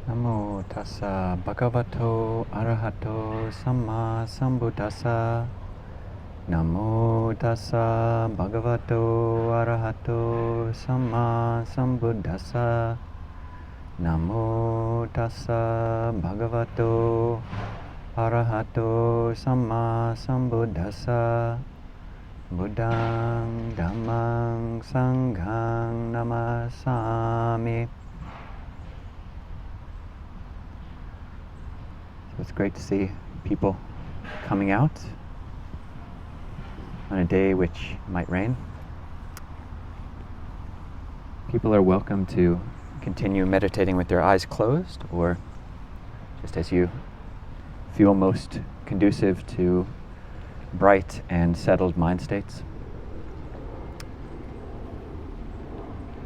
Namo tassa bhagavato arahato samma sambuddhassa. Namo tassa bhagavato arahato samma sambuddhassa. Namo tassa bhagavato arahato samma sambuddhassa. Buddhang dhammang sanghang namasami. It's great to see people coming out on a day which might rain. People are welcome to continue meditating with their eyes closed, or just as you feel most conducive to bright and settled mind states.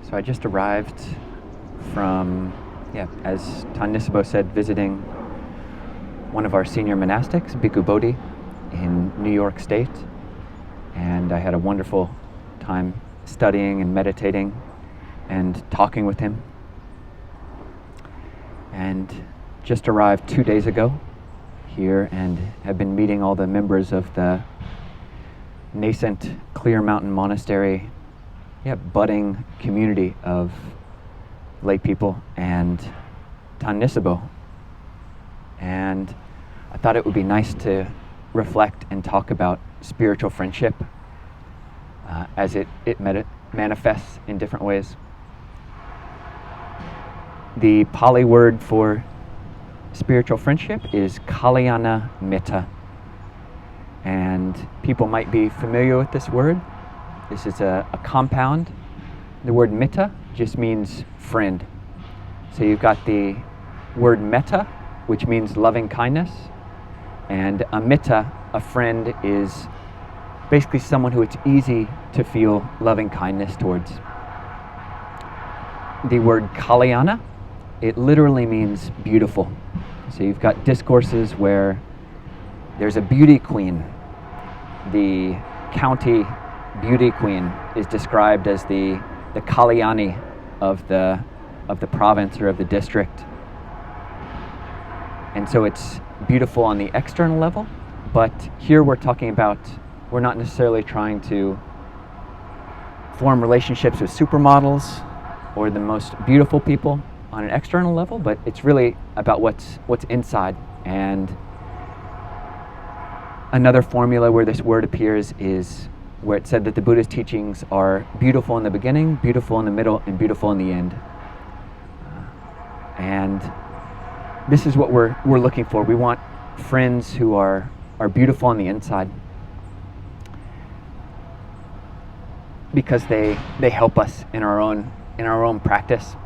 So I just arrived from, as Tanisabo said, visiting one of our senior monastics, Bhikkhu Bodhi, in New York State. And I had a wonderful time studying and meditating and talking with him. And just arrived 2 days ago here and have been meeting all the members of the nascent Clear Mountain Monastery, budding community of lay people and Tanisabo. And I thought it would be nice to reflect and talk about spiritual friendship as it manifests in different ways. The Pali word for spiritual friendship is kalyanamitta. And people might be familiar with this word. This is a compound. The word mitta just means friend. So you've got the word metta, which means loving kindness. And a mitta, a friend, is basically someone who it's easy to feel loving kindness towards. The word Kalyana, it literally means beautiful. So you've got discourses where there's a beauty queen. The county beauty queen is described as the Kalyani of the province or of the district. And so it's beautiful on the external level, but here we're not necessarily trying to form relationships with supermodels or the most beautiful people on an external level, but it's really about what's inside. And another formula where this word appears is where it said that the Buddha's teachings are beautiful in the beginning, beautiful in the middle, and beautiful in the end. And this is what we're looking for. We want friends who are beautiful on the inside because they help us in our own practice.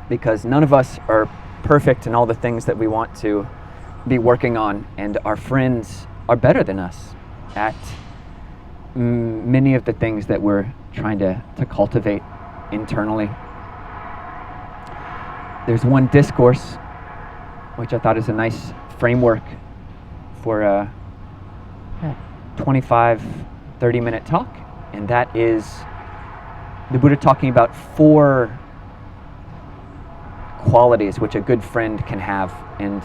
Because none of us are perfect in all the things that we want to be working on, and our friends are better than us at many of the things that we're trying to cultivate internally. There's one discourse which I thought is a nice framework for a 25, 30-minute talk, and that is the Buddha talking about 4 qualities which a good friend can have, and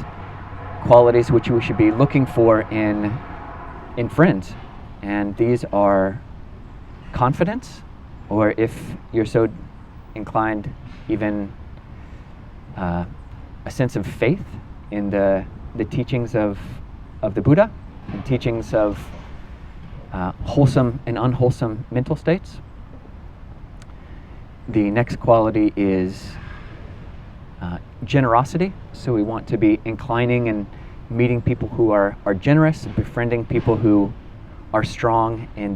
qualities which we should be looking for in friends. And these are confidence, or if you're so inclined, even a sense of faith in the teachings of the Buddha and teachings of wholesome and unwholesome mental states. The next quality is generosity. So we want to be inclining and meeting people who are generous, befriending people who are strong in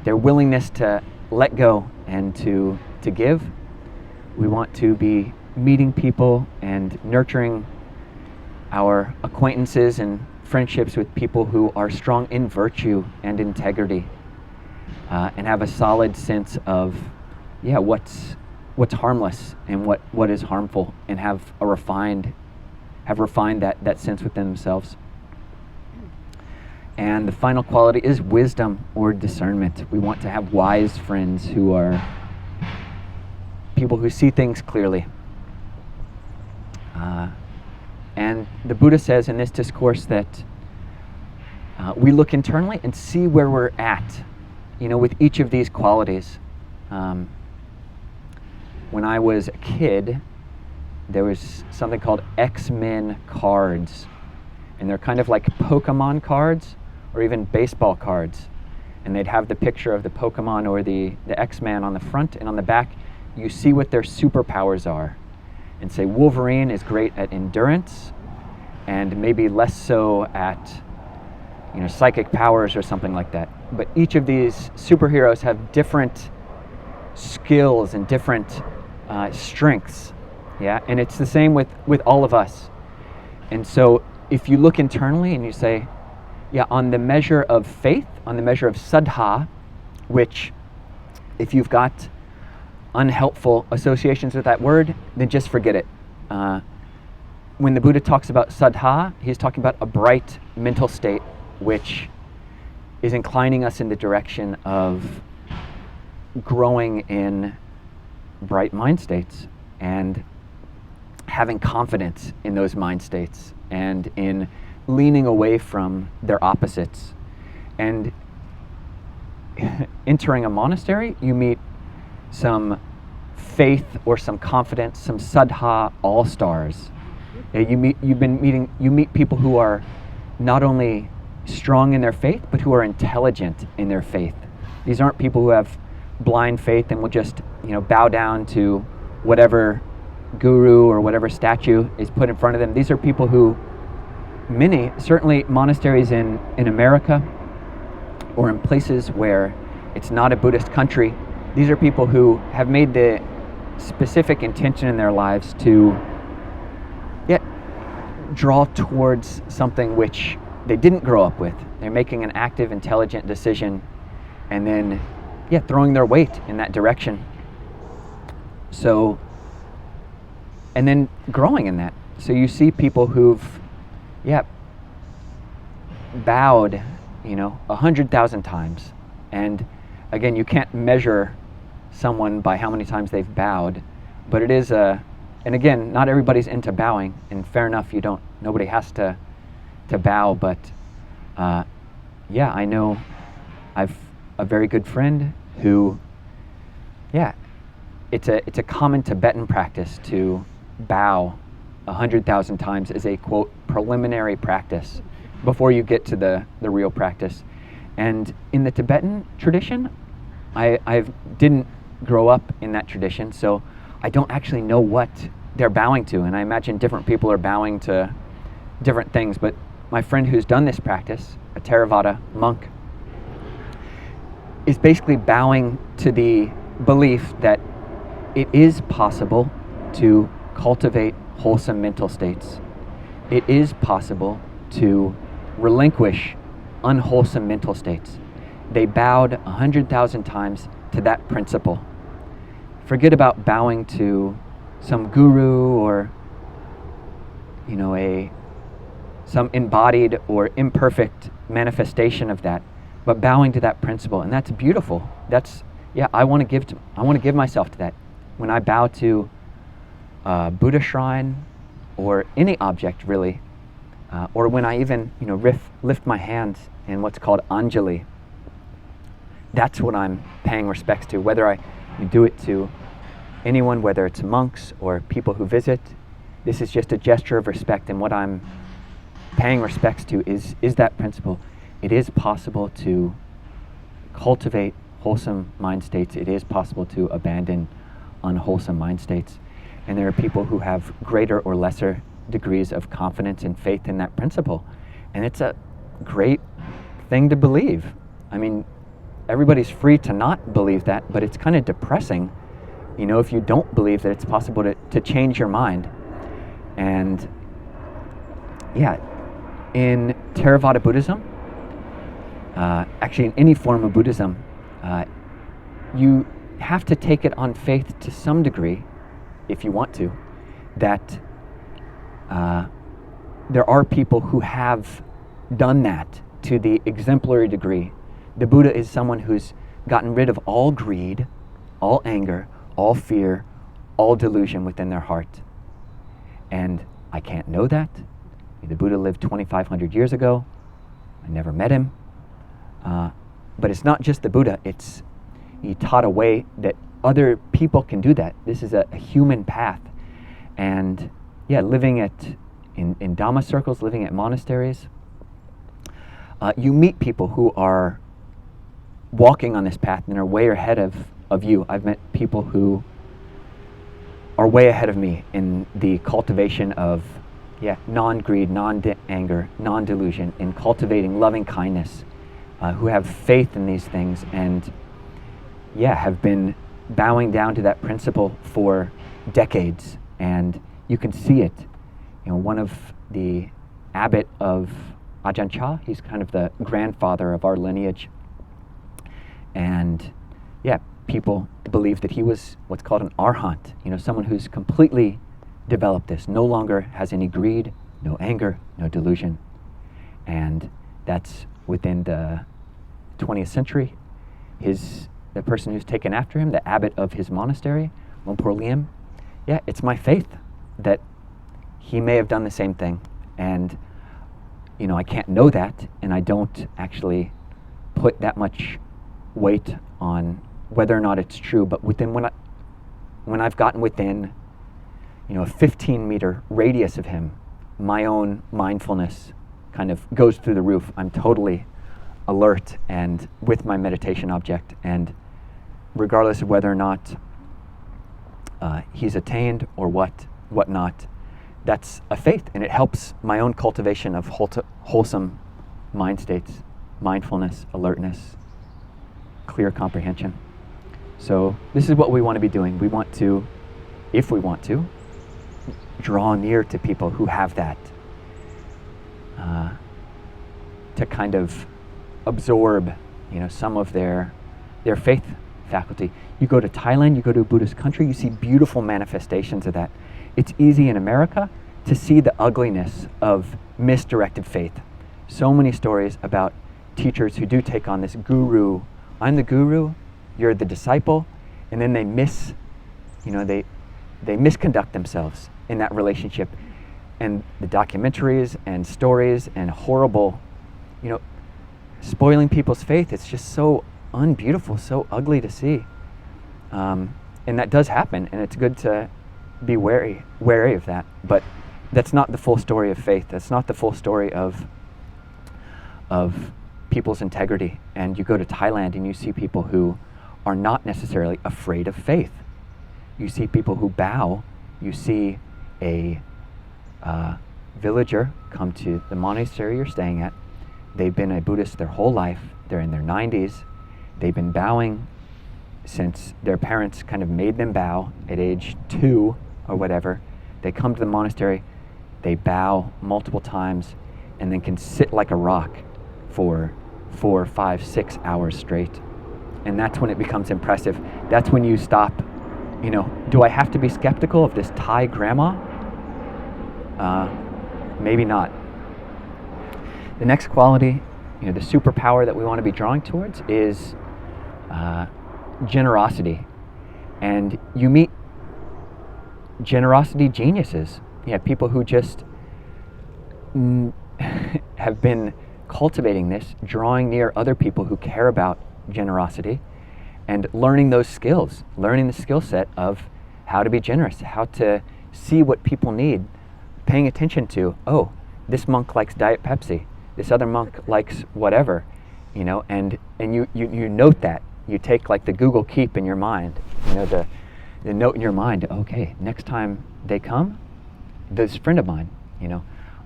their willingness to let go and to give. We want to be meeting people and nurturing our acquaintances and friendships with people who are strong in virtue and integrity, and have a solid sense of what's harmless and what is harmful, and have refined that sense within themselves. And the final quality is wisdom or discernment. We want to have wise friends who are people who see things clearly. the Buddha says in this discourse that we look internally and see where we're at, with each of these qualities. When I was a kid, there was something called X-Men cards, and they're kind of like Pokemon cards or even baseball cards, and they'd have the picture of the Pokemon or the X-Man on the front, and on the back you see what their superpowers are, and say Wolverine is great at endurance and maybe less so at psychic powers or something like that. But each of these superheroes have different skills and different strengths, and it's the same with all of us. And so if you look internally and you say, on the measure of faith, on the measure of saddha, which if you've got unhelpful associations with that word, then just forget it. When the Buddha talks about saddha, he's talking about a bright mental state which is inclining us in the direction of growing in bright mind states and having confidence in those mind states and in leaning away from their opposites. And entering a monastery, you meet some faith or some confidence, some saddha all-stars. You meet people who are not only strong in their faith, but who are intelligent in their faith. These aren't people who have blind faith and will just bow down to whatever guru or whatever statue is put in front of them. These are people who, certainly monasteries in America or in places where it's not a Buddhist country, these are people who have made the specific intention in their lives to draw towards something which they didn't grow up with. They're making an active, intelligent decision and then throwing their weight in that direction. So, and then growing in that. So you see people who've bowed 100,000 times. And again, you can't measure someone by how many times they've bowed, but it is and again, not everybody's into bowing, and fair enough, nobody has to bow, but I know I've a very good friend who, it's a common Tibetan practice to bow 100,000 times as a, quote, preliminary practice before you get to the real practice. And in the Tibetan tradition, I didn't grow up in that tradition, so I don't actually know what they're bowing to, and I imagine different people are bowing to different things, but my friend who's done this practice, a Theravada monk, is basically bowing to the belief that it is possible to cultivate wholesome mental states. It is possible to relinquish unwholesome mental states. They bowed 100,000 times to that principle. Forget about bowing to some guru or some embodied or imperfect manifestation of that, but bowing to that principle, and that's beautiful. That's I want to give myself to that. When I bow to a Buddha shrine or any object really, or when I even lift my hands in what's called Anjali, that's what I'm paying respects to. Whether I do it to anyone, whether it's monks or people who visit, this is just a gesture of respect, and what I'm paying respects to is that principle. It is possible to cultivate wholesome mind states. It is possible to abandon unwholesome mind states. And there are people who have greater or lesser degrees of confidence and faith in that principle. And it's a great thing to believe. I mean, everybody's free to not believe that, but it's kind of depressing, if you don't believe that it's possible to change your mind. And in Theravada Buddhism, actually in any form of Buddhism, you have to take it on faith to some degree, if you want to, that there are people who have done that to the exemplary degree. The Buddha is someone who's gotten rid of all greed, all anger, all fear, all delusion within their heart. And I can't know that, The Buddha lived 2,500 years ago. I never met him. But it's not just the Buddha. He taught a way that other people can do that. This is a human path. And living in Dhamma circles, living at monasteries, you meet people who are walking on this path and are way ahead of you. I've met people who are way ahead of me in the cultivation of non-greed, non-anger, non-delusion, in cultivating loving kindness, who have faith in these things and have been bowing down to that principle for decades. And you can see it. One of the abbot of Ajahn Chah, he's kind of the grandfather of our lineage. And people believe that he was what's called an arhat, someone who's completely developed this, no longer has any greed, no anger, no delusion. And that's within the 20th century. The person who's taken after him, the abbot of his monastery, Lumpur Liam, it's my faith that he may have done the same thing. And I can't know that, and I don't actually put that much weight on whether or not it's true. But when I've gotten within a 15-meter radius of him, my own mindfulness kind of goes through the roof. I'm totally alert and with my meditation object, and regardless of whether or not he's attained or whatnot, that's a faith, and it helps my own cultivation of wholesome mind states, mindfulness, alertness, clear comprehension. So this is what we want to be doing. We want to, if we want to, draw near to people who have that, to kind of absorb, some of their faith faculty. You go to Thailand, you go to a Buddhist country, you see beautiful manifestations of that. It's easy in America to see the ugliness of misdirected faith. So many stories about teachers who do take on this guru. I'm the guru, you're the disciple, and then they misconduct themselves in that relationship. And the documentaries and stories and horrible, spoiling people's faith, it's just so unbeautiful, so ugly to see. And that does happen, and it's good to be wary of that. But that's not the full story of faith. That's not the full story of people's integrity. And you go to Thailand and you see people who are not necessarily afraid of faith. You see people who bow. You see a villager come to the monastery you're staying at. They've been a Buddhist their whole life. They're in their 90s. They've been bowing since their parents kind of made them bow at age 2 or whatever. They come to the monastery, they bow multiple times, and then can sit like a rock for 4, 5, 6 hours straight. And that's when it becomes impressive. That's when you stop, do I have to be skeptical of this Thai grandma? Maybe not. The next quality, the superpower that we want to be drawing towards is generosity. And you meet generosity geniuses. People who just have been cultivating this, drawing near other people who care about generosity, and learning those skills, learning the skill set of how to be generous, how to see what people need, paying attention to, this monk likes Diet Pepsi, this other monk likes whatever, and you note that. You take like the Google Keep in your mind, the note in your mind, okay, next time they come, this friend of mine,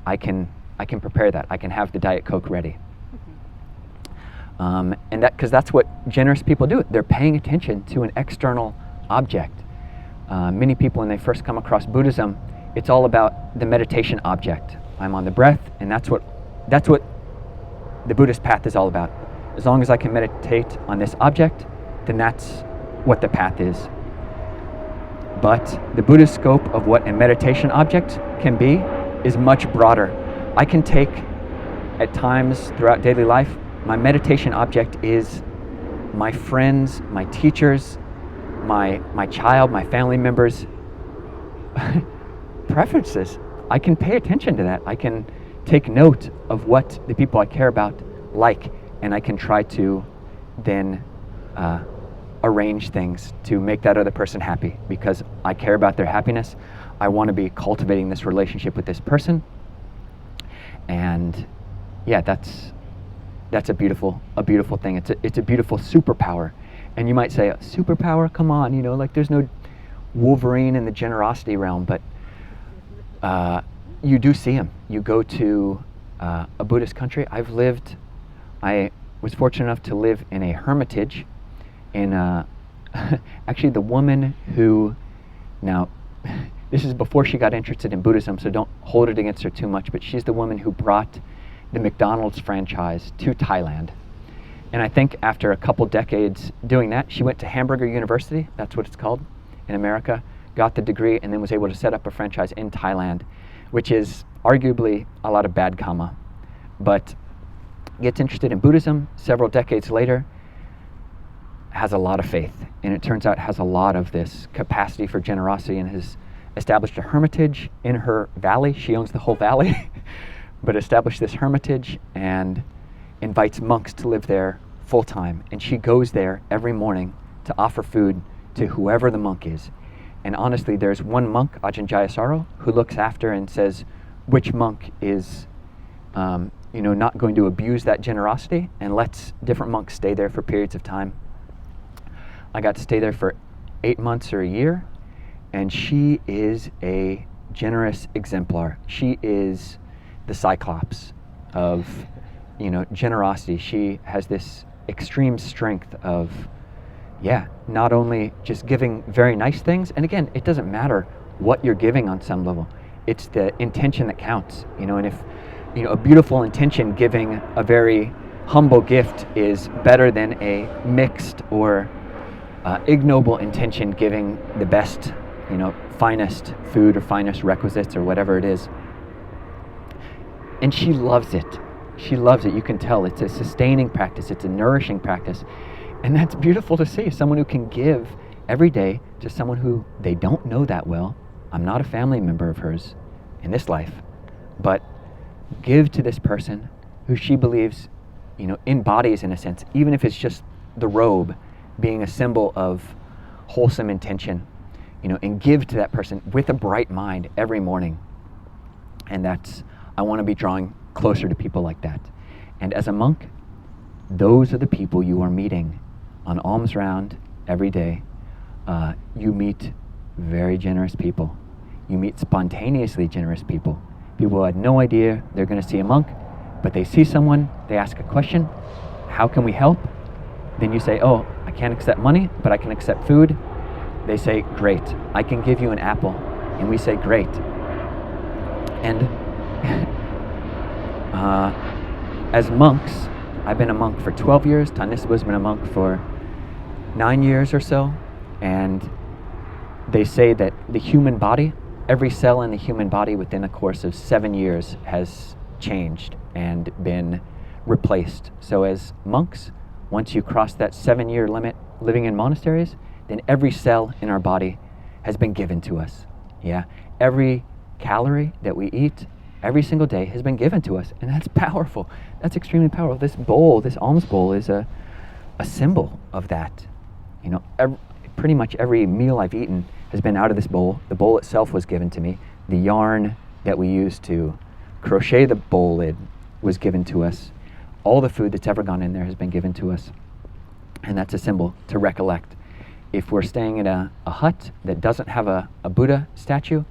I can prepare that. I can have the Diet Coke ready. And because that's what generous people do. They're paying attention to an external object. Many people, when they first come across Buddhism, it's all about the meditation object. I'm on the breath, and that's what the Buddhist path is all about. As long as I can meditate on this object, then that's what the path is. But the Buddhist scope of what a meditation object can be is much broader. I can take, at times throughout daily life, my meditation object is my friends, my teachers, my child, my family members' preferences. I can pay attention to that. I can take note of what the people I care about like, and I can try to then arrange things to make that other person happy, because I care about their happiness. I want to be cultivating this relationship with this person, and yeah, that's a beautiful thing. It's a beautiful superpower. And you might say, superpower? Come on, like there's no Wolverine in the generosity realm, but you do see him. You go to a Buddhist country. I was fortunate enough to live in a hermitage in actually the woman who, now this is before she got interested in Buddhism, so don't hold it against her too much, but she's the woman who brought the McDonald's franchise to Thailand. And I think after a couple decades doing that, she went to Hamburger University, that's what it's called in America, got the degree, and then was able to set up a franchise in Thailand, which is arguably a lot of bad karma. But gets interested in Buddhism several decades later, has a lot of faith, and it turns out has a lot of this capacity for generosity, and has established a hermitage in her valley. She owns the whole valley, but established this hermitage and invites monks to live there full time. And she goes there every morning to offer food to whoever the monk is. And honestly, there's one monk, Ajahn Jayasaro, who looks after and says which monk is not going to abuse that generosity, and lets different monks stay there for periods of time. I got to stay there for 8 months or a year, and she is a generous exemplar. She is the Cyclops of, generosity. She has this extreme strength of, not only just giving very nice things, and again, it doesn't matter what you're giving on some level. It's the intention that counts, and if, a beautiful intention giving a very humble gift is better than a mixed or ignoble intention giving the best, finest food or finest requisites or whatever it is. And she loves it. She loves it. You can tell it's a sustaining practice. It's a nourishing practice. And that's beautiful to see. Someone who can give every day to someone who they don't know that well. I'm not a family member of hers in this life, but give to this person who she believes, embodies, in a sense, even if it's just the robe being a symbol of wholesome intention, and give to that person with a bright mind every morning. And I want to be drawing closer to people like that. And as a monk, those are the people you are meeting on alms round every day. You meet very generous people. You meet spontaneously generous people. People who had no idea they're going to see a monk, but they see someone, they ask a question, how can we help? Then you say, oh, I can't accept money, but I can accept food. They say, great, I can give you an apple. And we say, great. And as monks, I've been a monk for 12 years. Taniswa's been a monk for 9 years or so. And they say that the human body, every cell in the human body within a course of 7 years has changed and been replaced. So as monks, once you cross that 7-year limit living in monasteries, then every cell in our body has been given to us. Every calorie that we eat every single day has been given to us, and that's powerful. That's extremely powerful. This bowl, this alms bowl, is a symbol of that. Pretty much every meal I've eaten has been out of this bowl. The bowl itself was given to me. The yarn that we used to crochet the bowl lid was given to us. All the food that's ever gone in there has been given to us. And that's a symbol to recollect. If we're staying in a hut that doesn't have a Buddha statue,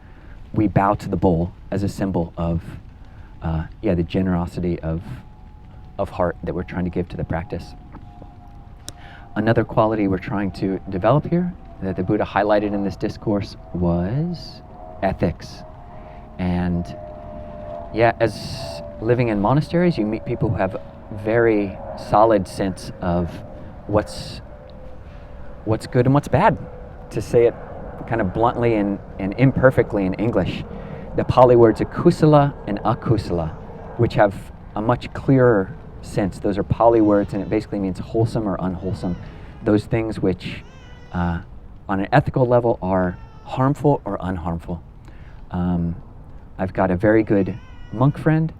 we bow to the bowl as a symbol of the generosity of heart that we're trying to give to the practice. Another quality we're trying to develop here that the Buddha highlighted in this discourse was ethics. And as living in monasteries, you meet people who have very solid sense of what's good and what's bad. To say it kind of bluntly and imperfectly in English, the Pali words akusala and akusala, which have a much clearer sense. Those are Pali words, and it basically means wholesome or unwholesome. Those things which on an ethical level are harmful or unharmful. I've got a very good monk friend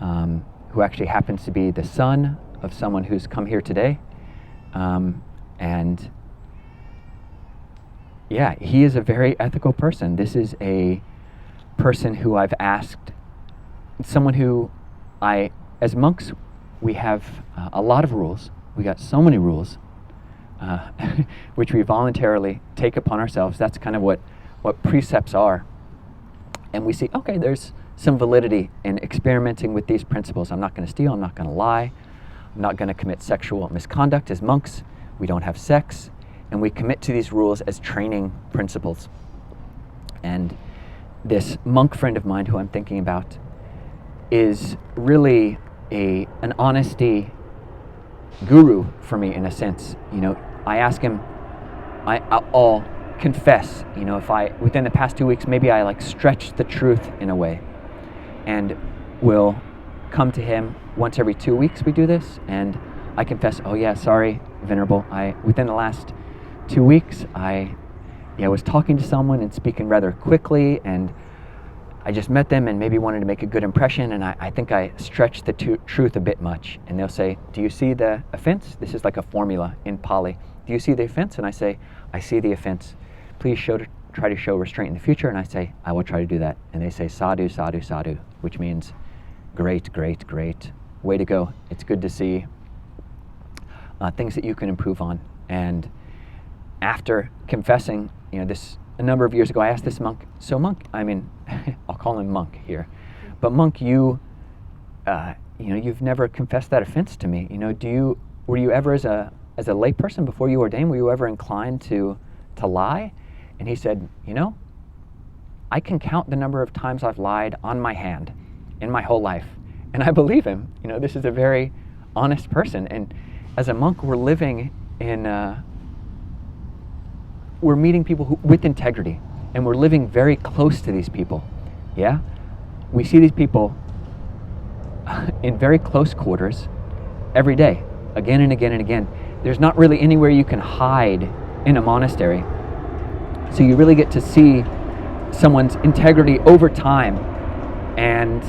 who actually happens to be the son of someone who's come here today. And yeah, he is a very ethical person. This is a person who I've asked, someone who as monks, we have a lot of rules. We got so many rules, which we voluntarily take upon ourselves. That's kind of what precepts are. And we see, okay, there's some validity in experimenting with these principles. I'm not going to steal, I'm not going to lie, I'm not going to commit sexual misconduct. As monks, we don't have sex, and we commit to these rules as training principles. And this monk friend of mine who I'm thinking about is really an honesty guru for me, in a sense. I ask him, I'll confess, if within the past 2 weeks, maybe I stretched the truth in a way, and will come to him once every 2 weeks. We do this, and I confess, oh yeah, sorry, Venerable, within the last 2 weeks, I was talking to someone and speaking rather quickly, and I just met them and maybe wanted to make a good impression, and I think I stretched the truth a bit much. And they'll say, do you see the offense? This is like a formula in Pali. Do you see the offense? And I say, I see the offense. Please try to show restraint in the future. And I say, I will try to do that. And they say, sadhu, sadhu, sadhu, which means great, great, great. Way to go. It's good to see things that you can improve on. And after confessing, a number of years ago, I asked this monk, so monk, I'll call him monk here, but monk, you've never confessed that offense to me. Were you ever as a lay person before you ordained, were you ever inclined to lie? And he said, I can count the number of times I've lied on my hand in my whole life. And I believe him. This is a very honest person. And as a monk, we're living we're meeting people with integrity, and we're living very close to these people. Yeah? We see these people in very close quarters every day, again and again and again. There's not really anywhere you can hide in a monastery. So you really get to see someone's integrity over time. And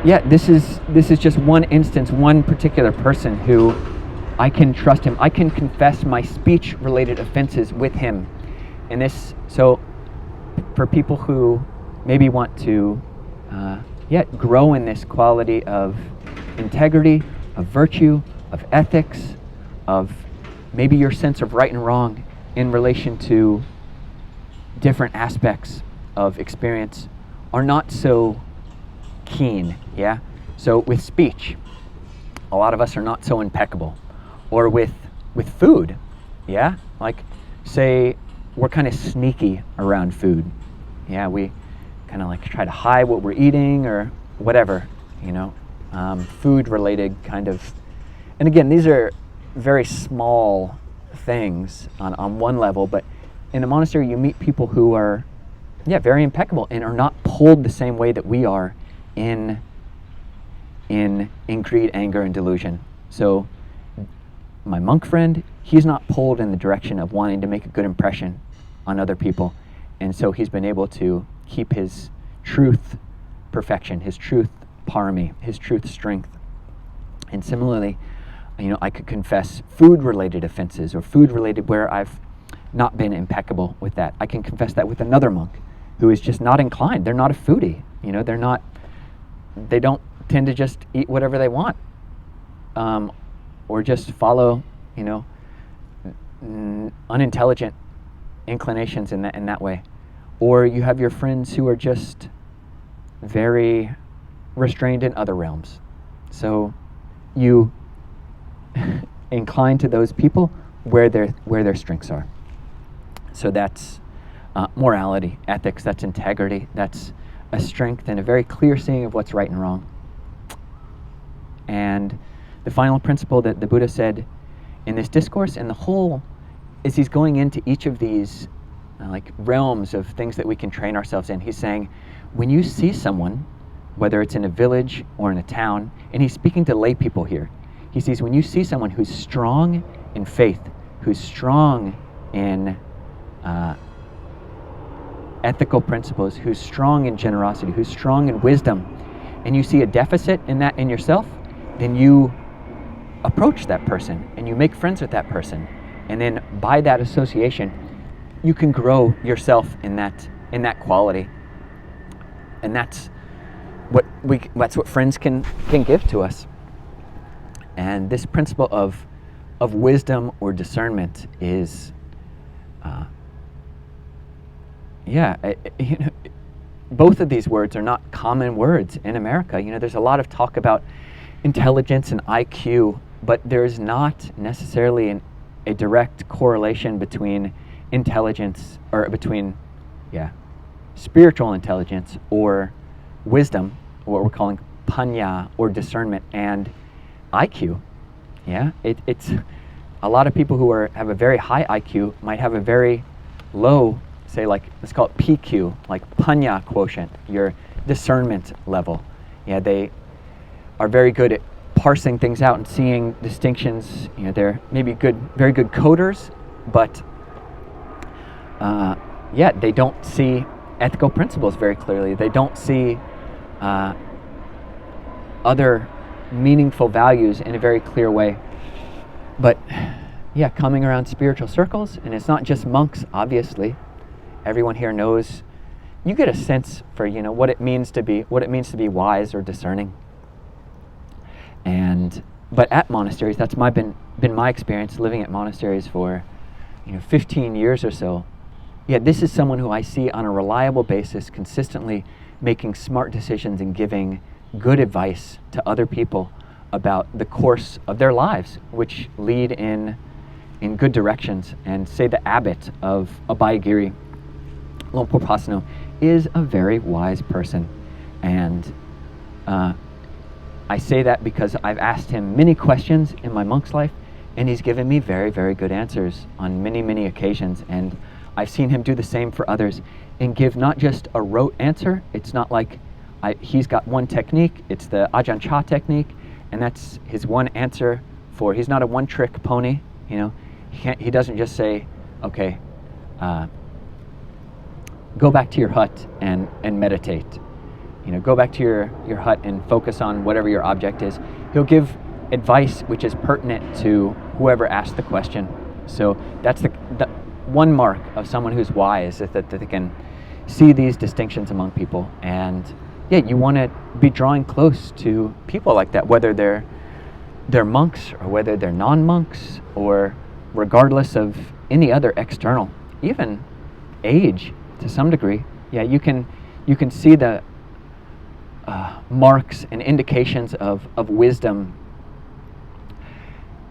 yeah, this is just one instance, one particular person who I can trust him. I can confess my speech-related offenses with him. And so for people who maybe want to grow in this quality of integrity, of virtue, of ethics, of maybe your sense of right and wrong in relation to different aspects of experience, are not so keen, yeah? So with speech, a lot of us are not so impeccable. Or with food, yeah? Say we're kind of sneaky around food. Yeah, we kind of try to hide what we're eating or whatever, food-related kind of. And again, these are very small things on one level, but in a monastery you meet people who are, very impeccable and are not pulled the same way that we are in greed, anger, and delusion. So my monk friend, he's not pulled in the direction of wanting to make a good impression on other people. And so he's been able to keep his truth perfection, his truth parami, his truth strength. And similarly, I could confess food-related offenses or food-related where I've not been impeccable with that. I can confess that with another monk who is just not inclined. They're not a foodie. They don't tend to just eat whatever they want. Or just follow, unintelligent inclinations in that way. Or you have your friends who are just very restrained in other realms. So you incline to those people where their strengths are. So that's morality, ethics, that's integrity, that's a strength and a very clear seeing of what's right and wrong. And the final principle that the Buddha said in this discourse, and the whole, is he's going into each of these realms of things that we can train ourselves in. He's saying, when you see someone, whether it's in a village or in a town, and he's speaking to lay people here, he sees when you see someone who's strong in faith, who's strong in ethical principles, who's strong in generosity, who's strong in wisdom, and you see a deficit in that in yourself, then you approach that person and you make friends with that person. And then by that association, you can grow yourself in that quality. And that's what friends can give to us. And this principle of wisdom or discernment is, both of these words are not common words in America. There's a lot of talk about intelligence and IQ, but there's not necessarily a direct correlation between intelligence, or between spiritual intelligence or wisdom, what we're calling panya or discernment, and IQ. It's a lot of people who have a very high IQ might have a very low, say, like, let's call it PQ, like panya quotient, your discernment level. They are very good at parsing things out and seeing distinctions. They're maybe very good coders, but they don't see ethical principles very clearly. They don't see other meaningful values in a very clear way. But coming around spiritual circles, and it's not just monks, obviously. Everyone here knows, you get a sense for what it means to be wise or discerning. But at monasteries, that's been my experience living at monasteries for 15 years or so. This is someone who I see on a reliable basis, consistently making smart decisions and giving good advice to other people about the course of their lives, which lead in good directions. And say the abbot of Abhayagiri, Lompo Pasano, is a very wise person. And I say that because I've asked him many questions in my monk's life, and he's given me very, very good answers on many, many occasions. And I've seen him do the same for others and give not just a rote answer. It's not like he's got one technique. It's the Ajahn Chah technique, and that's his one answer for. He's not a one-trick pony. He doesn't just say, okay, go back to your hut and meditate. Go back to your hut and focus on whatever your object is. He'll give advice which is pertinent to whoever asked the question. So that's the one mark of someone who's wise, is that they can see these distinctions among people. And you want to be drawing close to people like that, whether they're monks or whether they're non-monks, or regardless of any other external, even age to some degree. You can see the marks and indications of wisdom.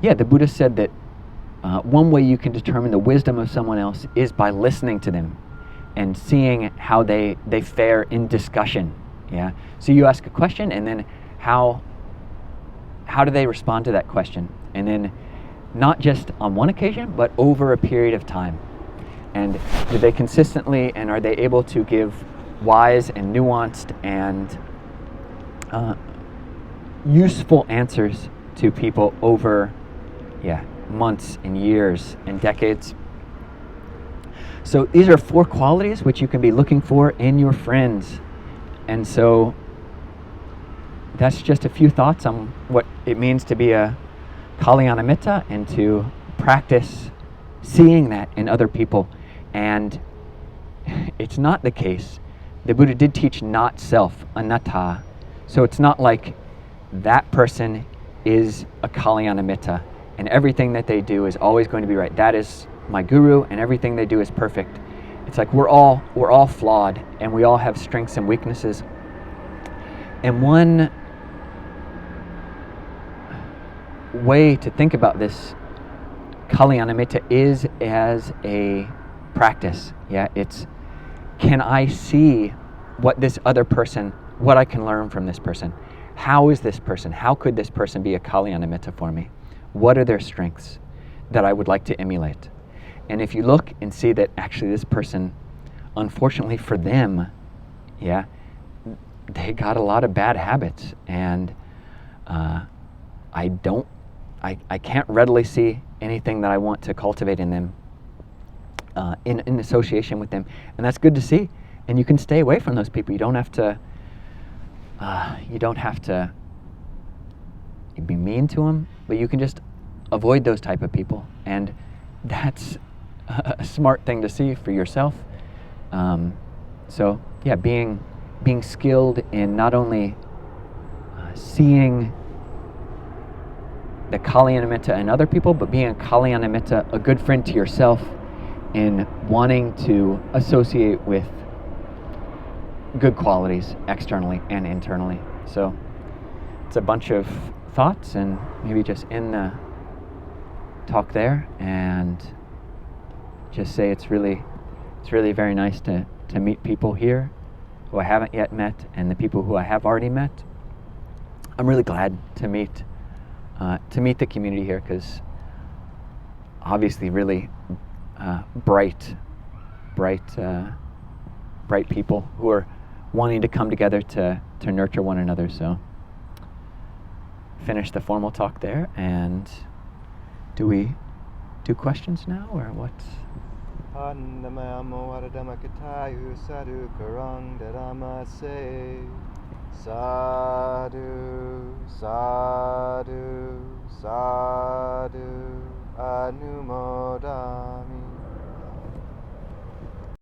The Buddha said that one way you can determine the wisdom of someone else is by listening to them and seeing how they fare in discussion. So you ask a question, and then how do they respond to that question? And then not just on one occasion, but over a period of time. And do they consistently, and are they able to give wise and nuanced and useful answers to people over months and years and decades? So these are 4 qualities which you can be looking for in your friends. And so that's just a few thoughts on what it means to be a kalyanamitta and to practice seeing that in other people. And it's not the case. The Buddha did teach not self, anatta. So it's not like that person is a kalyanamitta and everything that they do is always going to be right. That is my guru, and everything they do is perfect. It's like we're all flawed, and we all have strengths and weaknesses. And one way to think about this kalyanamitta is as a practice. It's, can I see what this other person, what I can learn from this person? How is this person? How could this person be a kalyanamitta for me? What are their strengths that I would like to emulate? And if you look and see that actually this person, unfortunately for them, they got a lot of bad habits, and I can't readily see anything that I want to cultivate in them in association with them. And that's good to see. And you can stay away from those people. You don't have to You don't have to be mean to them, but you can just avoid those type of people, and that's a smart thing to see for yourself. So yeah, being skilled in not only seeing the kalyanamitta in other people, but being a kalyanamitta, a good friend to yourself, in wanting to associate with good qualities externally and internally. So it's a bunch of thoughts, and maybe just end the talk there and just say it's really very nice to meet people here who I haven't yet met, and the people who I have already met. I'm really glad to meet the community here, because obviously really bright people who are wanting to come together to nurture one another. So finish the formal talk there, and do we do questions now, or what? Sadhu karang dharma se sadhu sadhu sadhu anumo